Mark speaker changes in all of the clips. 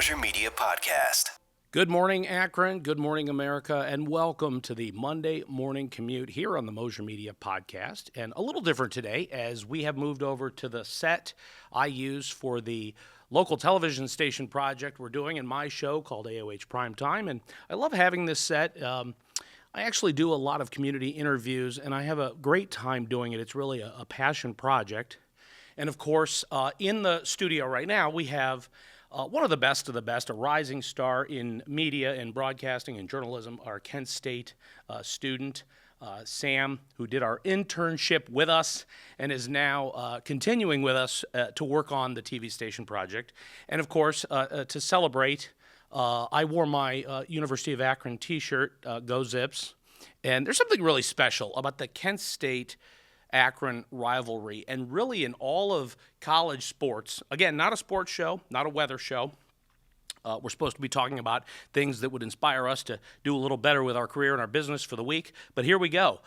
Speaker 1: Moser Media Podcast.
Speaker 2: Good morning, Akron. Good morning, America, and welcome to the Monday Morning Commute here on the Moser Media Podcast. And a little different today as we have moved over to the set I use for the local television station project we're doing in my show called AOH Primetime. And I love having this set. I actually do a lot of community interviews, and I have a great time doing it. It's really a passion project. And of course, in the studio right now, we have one of the best, a rising star in media and broadcasting and journalism, our Kent State student, Sam, who did our internship with us and is now continuing with us to work on the TV station project. And of course, to celebrate, I wore my University of Akron t-shirt, Go Zips. And there's something really special about the Kent State Akron rivalry, and really in all of college sports. Again, not a sports show, not a weather show. We're supposed to be talking about things that would inspire us to do a little better with our career and our business for the week. But here we go.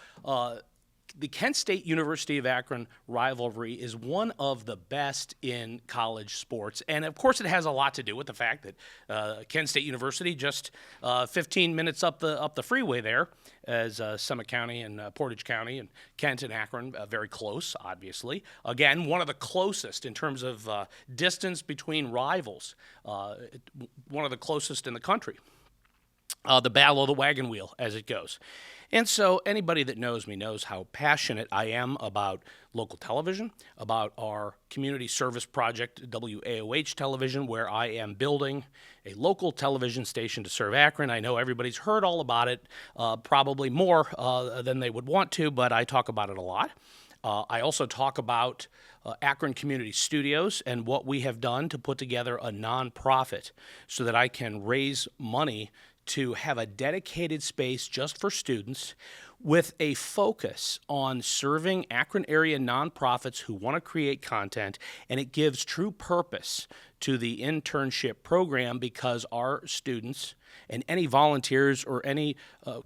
Speaker 2: The Kent State University of Akron rivalry is one of the best in college sports. And of course, it has a lot to do with the fact that Kent State University, just 15 minutes up the freeway there, as Summit County and Portage County and Kent and Akron, very close, obviously. Again, one of the closest in terms of distance between rivals, one of the closest in the country. The battle of the wagon wheel, as it goes. And so anybody that knows me knows how passionate I am about local television, about our community service project, WAOH Television, where I am building a local television station to serve Akron. I know everybody's heard all about it, probably more than they would want to, but I talk about it a lot. I also talk about Akron Community Studios and what we have done to put together a nonprofit so that I can raise money to have a dedicated space just for students with a focus on serving Akron area nonprofits who want to create content, and it gives true purpose to the internship program because our students and any volunteers or any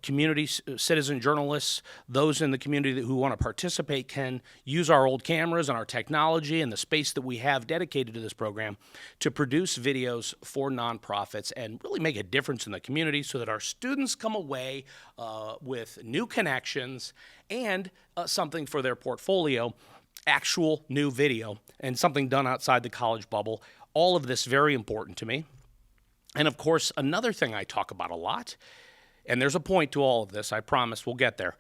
Speaker 2: community citizen journalists, those in the community who want to participate, can use our old cameras and our technology and the space that we have dedicated to this program to produce videos for nonprofits and really make a difference in the community so that our students come away with new connections and something for their portfolio, actual new video, and something done outside the college bubble. All of this very important to me. And of course, another thing I talk about a lot, and there's a point to all of this, I promise we'll get there,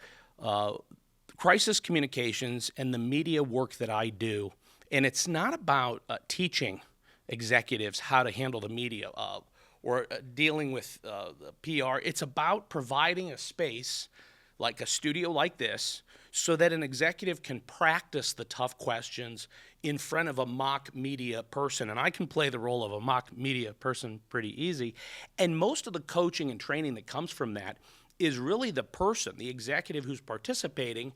Speaker 2: crisis communications and the media work that I do. And it's not about teaching executives how to handle the media or dealing with PR. It's about providing a space like a studio like this so that an executive can practice the tough questions in front of a mock media person. And I can play the role of a mock media person pretty easy. And most of the coaching and training that comes from that is really the person, the executive who's participating,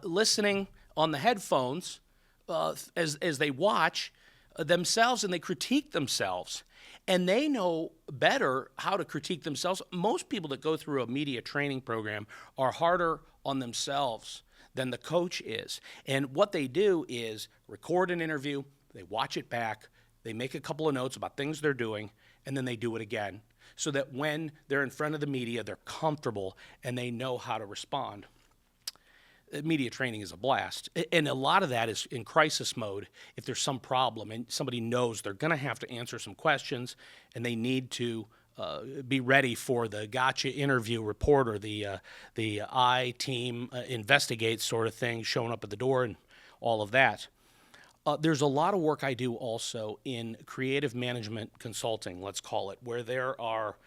Speaker 2: listening on the headphones as they watch themselves and they critique themselves. And they know better how to critique themselves. Most people that go through a media training program are harder on themselves than the coach is. And what they do is record an interview, they watch it back, they make a couple of notes about things they're doing, and then they do it again so that when they're in front of the media, they're comfortable and they know how to respond. Media training is a blast. And a lot of that is in crisis mode. If there's some problem and somebody knows they're going to have to answer some questions and they need to be ready for the gotcha interview reporter, the I-team investigates sort of thing, showing up at the door and all of that. There's a lot of work I do also in creative management consulting, let's call it, where there are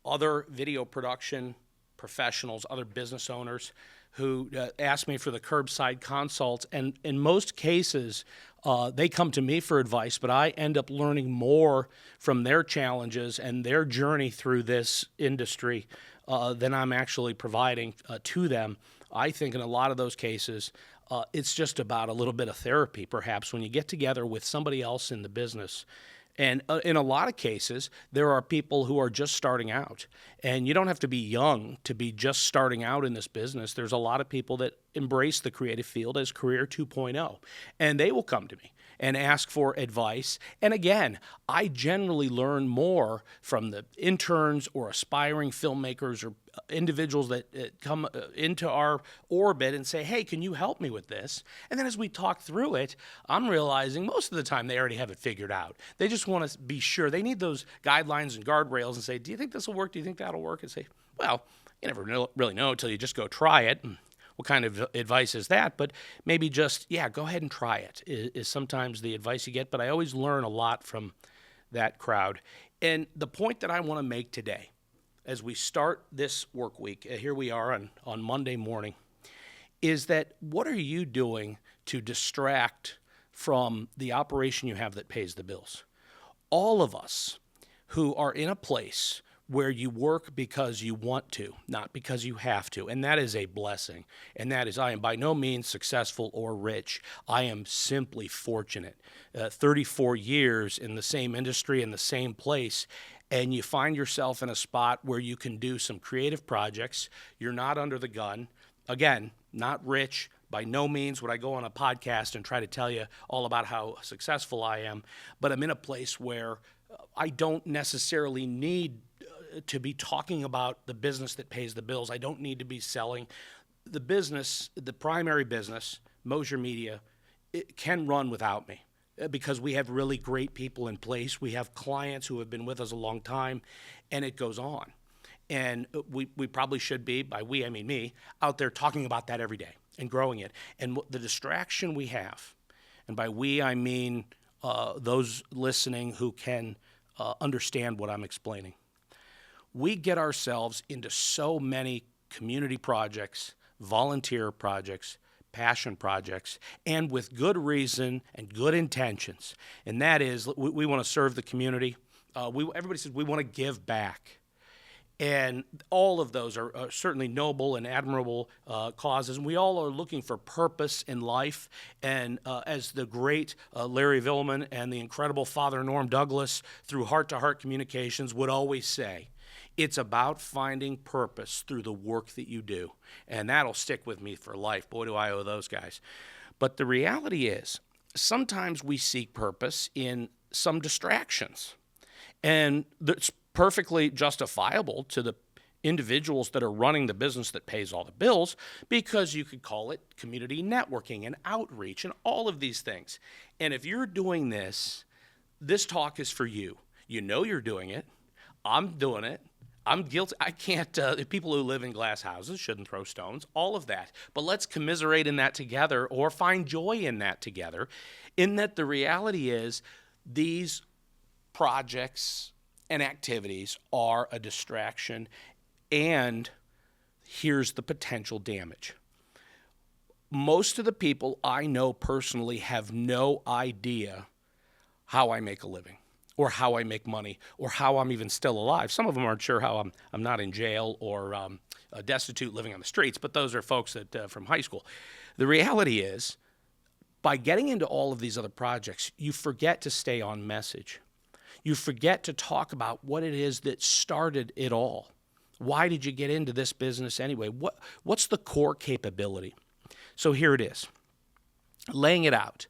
Speaker 2: other video production professionals, other business owners who ask me for the curbside consult. And in most cases, they come to me for advice, but I end up learning more from their challenges and their journey through this industry than I'm actually providing to them. I think in a lot of those cases, it's just about a little bit of therapy, perhaps, when you get together with somebody else in the business. And in a lot of cases, there are people who are just starting out. And you don't have to be young to be just starting out in this business. There's a lot of people that embrace the creative field as Career 2.0. And they will come to me and ask for advice. And again, I generally learn more from the interns or aspiring filmmakers or individuals that come into our orbit and say, hey, can you help me with this? And then as we talk through it, I'm realizing most of the time they already have it figured out. They just want to be sure. They need those guidelines and guardrails and say, do you think this will work? Do you think that'll work? And say, well, you never really know until you just go try it. And what kind of advice is that? But maybe just, yeah, go ahead and try it is sometimes the advice you get. But I always learn a lot from that crowd. And the point that I want to make today, as we start this work week, here we are on Monday morning, is that what are you doing to distract from the operation you have that pays the bills? All of us who are in a place where you work because you want to, not because you have to. And that is a blessing. And that is, I am by no means successful or rich. I am simply fortunate. 34 years in the same industry, in the same place, and you find yourself in a spot where you can do some creative projects. You're not under the gun. Again, not rich. By no means would I go on a podcast and try to tell you all about how successful I am. But I'm in a place where I don't necessarily need to be talking about the business that pays the bills. I don't need to be selling. The business, the primary business, Mosier Media, it can run without me because we have really great people in place. We have clients who have been with us a long time, and it goes on. And we probably should be, by we I mean me, out there talking about that every day and growing it. And the distraction we have, and by we I mean those listening who can understand what I'm explaining. We get ourselves into so many community projects, volunteer projects, passion projects, and with good reason and good intentions. And that is, we want to serve the community. Everybody says we want to give back. And all of those are certainly noble and admirable causes. And we all are looking for purpose in life. And as the great Larry Villman and the incredible Father Norm Douglas, through heart-to-heart communications, would always say, it's about finding purpose through the work that you do. And that'll stick with me for life. Boy, do I owe those guys. But the reality is, sometimes we seek purpose in some distractions. And it's perfectly justifiable to the individuals that are running the business that pays all the bills, because you could call it community networking and outreach and all of these things. And if you're doing this, this talk is for you. You know you're doing it. I'm doing it. I'm guilty. I can't, people who live in glass houses shouldn't throw stones, all of that. But let's commiserate in that together, or find joy in that together, in that the reality is these projects and activities are a distraction, and here's the potential damage. Most of the people I know personally have no idea how I make a living, or how I make money, or how I'm even still alive. Some of them aren't sure how I'm not in jail or destitute living on the streets, but those are folks that from high school. The reality is, by getting into all of these other projects, you forget to stay on message. You forget to talk about what it is that started it all. Why did you get into this business anyway? What's the core capability? So here it is, laying it out.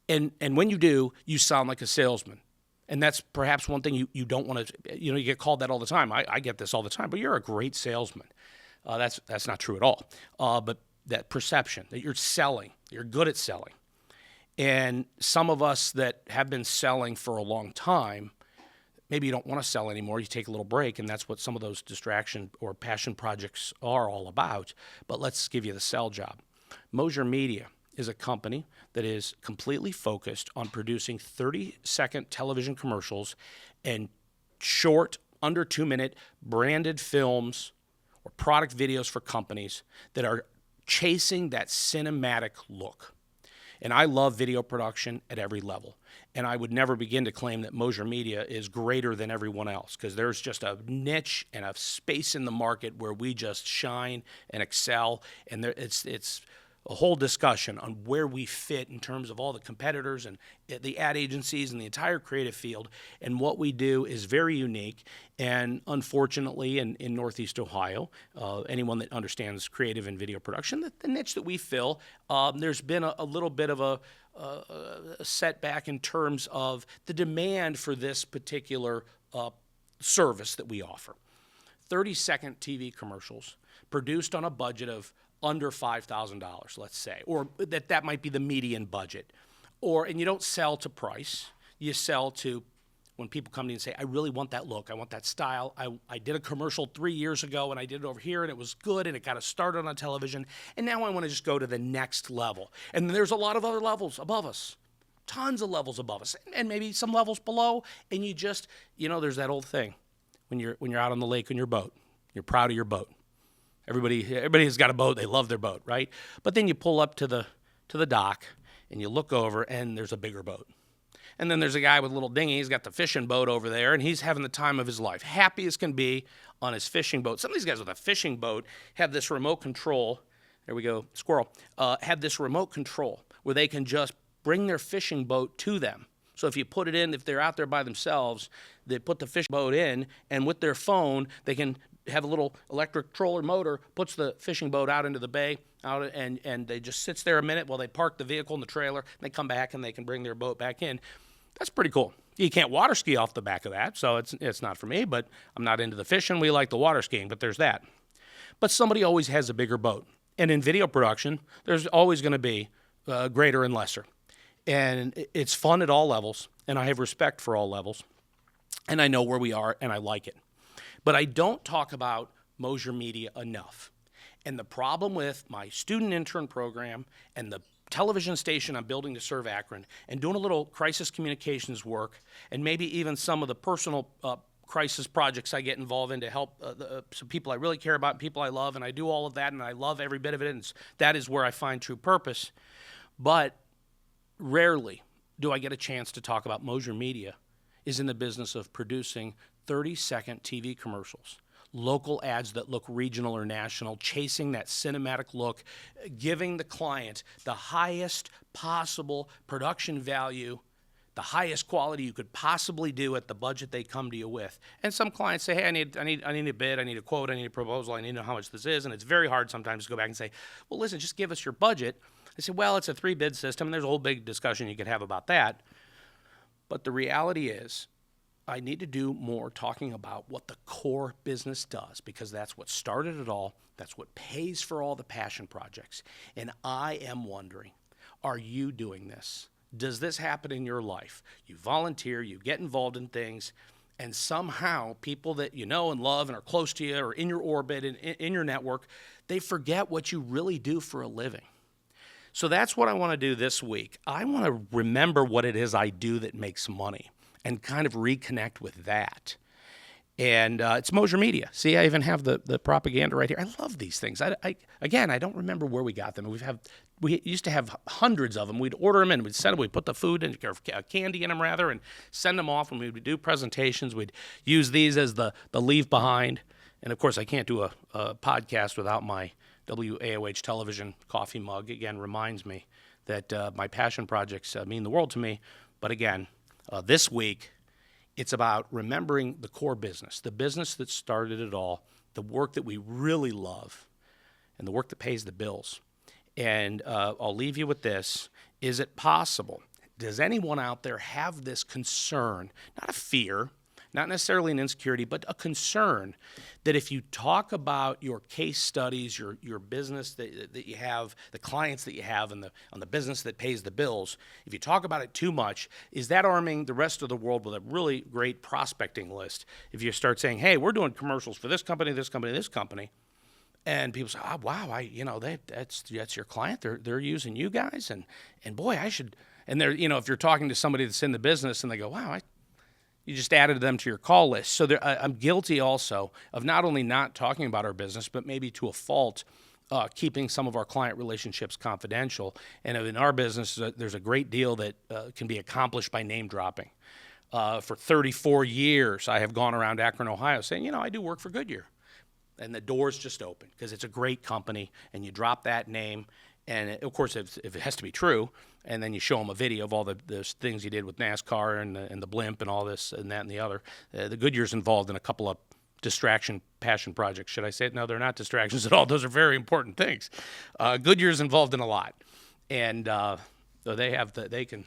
Speaker 2: And when you do, you sound like a salesman. And that's perhaps one thing you don't want to, you get called that all the time. I get this all the time, but you're a great salesman. That's not true at all. But that perception that you're selling, you're good at selling. And some of us that have been selling for a long time, maybe you don't want to sell anymore. You take a little break, and that's what some of those distraction or passion projects are all about. But let's give you the sell job. Mosier Media is a company that is completely focused on producing 30-second television commercials and short, under 2-minute branded films or product videos for companies that are chasing that cinematic look. And I love video production at every level. And I would never begin to claim that Mosier Media is greater than everyone else, because there's just a niche and a space in the market where we just shine and excel. And it's a whole discussion on where we fit in terms of all the competitors and the ad agencies and the entire creative field. And what we do is very unique. And unfortunately, in Northeast Ohio, anyone that understands creative and video production, the niche that we fill, there's been a little bit of a setback in terms of the demand for this particular service that we offer. 30-second TV commercials produced on a budget of under $5,000, let's say, or that might be the median budget. And you don't sell to price. You sell to when people come to you and say, I really want that look. I want that style. I did a commercial 3 years ago, and I did it over here, and it was good, and it got us started on television, and now I want to just go to the next level. And there's a lot of other levels above us, tons of levels above us, and maybe some levels below, and you just, there's that old thing. When you're out on the lake on your boat, you're proud of your boat. Everybody has got a boat. They love their boat, right? But then you pull up to the dock and you look over and there's a bigger boat. And then there's a guy with a little dinghy. He's got the fishing boat over there and he's having the time of his life. Happy as can be on his fishing boat. Some of these guys with a fishing boat have this remote control. There we go, squirrel. Have this remote control where they can just bring their fishing boat to them. So if you put it in, if they're out there by themselves, they put the fishing boat in, and with their phone, they can have a little electric troller motor, puts the fishing boat out into the bay, and they just sits there a minute while they park the vehicle in the trailer, and they come back and they can bring their boat back in. That's pretty cool. You can't water ski off the back of that, so it's not for me, but I'm not into the fishing. We like the water skiing, but there's that. But somebody always has a bigger boat. And in video production, there's always going to be greater and lesser. And it's fun at all levels, and I have respect for all levels, and I know where we are, and I like it. But I don't talk about Mosier Media enough. And the problem with my student intern program and the television station I'm building to serve Akron and doing a little crisis communications work and maybe even some of the personal crisis projects I get involved in to help some people I really care about, people I love, and I do all of that, and I love every bit of it, and that is where I find true purpose. But rarely do I get a chance to talk about Mosier Media is in the business of producing 30-second TV commercials, local ads that look regional or national, chasing that cinematic look, giving the client the highest possible production value, the highest quality you could possibly do at the budget they come to you with. And some clients say, hey, I need a bid, I need a quote, I need a proposal, I need to know how much this is, and it's very hard sometimes to go back and say, well, listen, just give us your budget. I say, well, it's a 3-bid system, and there's a whole big discussion you could have about that. But the reality is, I need to do more talking about what the core business does, because that's what started it all. That's what pays for all the passion projects. And I am wondering, are you doing this? Does this happen in your life? You volunteer, you get involved in things, and somehow people that you know and love and are close to you or in your orbit and in your network, they forget what you really do for a living. So that's what I want to do this week. I want to remember what it is I do that makes money and kind of reconnect with that. And it's Mosier Media. See, I even have the propaganda right here. I love these things. I don't remember where we got them. We used to have hundreds of them. We'd order them and we'd send them. We'd put the food in, or candy in them rather, and send them off. When we would do presentations, we'd use these as the leave behind. And of course, I can't do a podcast without my WAOH television coffee mug. Again, reminds me that my passion projects mean the world to me. But again, this week, it's about remembering the core business, the business that started it all, the work that we really love, and the work that pays the bills. And I'll leave you with this. Is it possible? Does anyone out there have this concern, not a fear, not necessarily an insecurity, but a concern that if you talk about your case studies, your business that you have, the clients that you have, and on the business that pays the bills, if you talk about it too much, is that arming the rest of the world with a really great prospecting list? If you start saying, hey, we're doing commercials for this company, this company, this company, and people say, oh, wow, that's your client. They're using you guys, and boy, I should. And they're, if you're talking to somebody that's in the business and they go, wow, you just added them to your call list. So I'm guilty also of not only not talking about our business, but maybe to a fault, keeping some of our client relationships confidential. And in our business, there's a great deal that can be accomplished by name dropping. For 34 years, I have gone around Akron, Ohio saying, I do work for Goodyear. And the doors just open because it's a great company, and you drop that name, And of course, if it has to be true, and then you show them a video of all the things you did with NASCAR and the blimp and all this and that and the other. The Goodyear's involved in a couple of distraction passion projects. Should I say it? No, they're not distractions at all. Those are very important things. Goodyear's involved in a lot, and so they can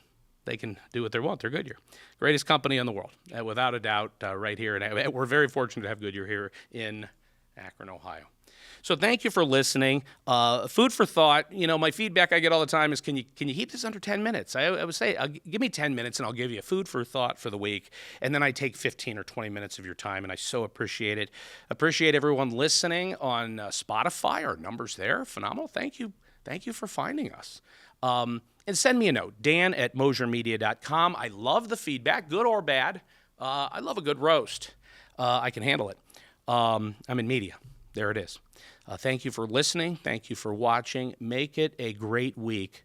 Speaker 2: do what they want. They're Goodyear, greatest company in the world, without a doubt. Right here, and we're very fortunate to have Goodyear here in Akron, Ohio. So thank you for listening. Food for thought. My feedback I get all the time is, can you keep this under 10 minutes? I would say, give me 10 minutes and I'll give you a food for thought for the week. And then I take 15 or 20 minutes of your time, and I so appreciate it. Appreciate everyone listening on Spotify. Our numbers there, phenomenal. Thank you. Thank you for finding us. And send me a note, dan@moshermedia.com. I love the feedback, good or bad. I love a good roast. I can handle it. I'm in media. There it is. Thank you for listening. Thank you for watching. Make it a great week.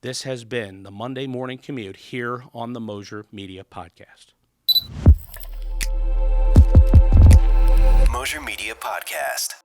Speaker 2: This has been the Monday Morning Commute here on the Mosher Media Podcast.
Speaker 1: Mosher Media Podcast.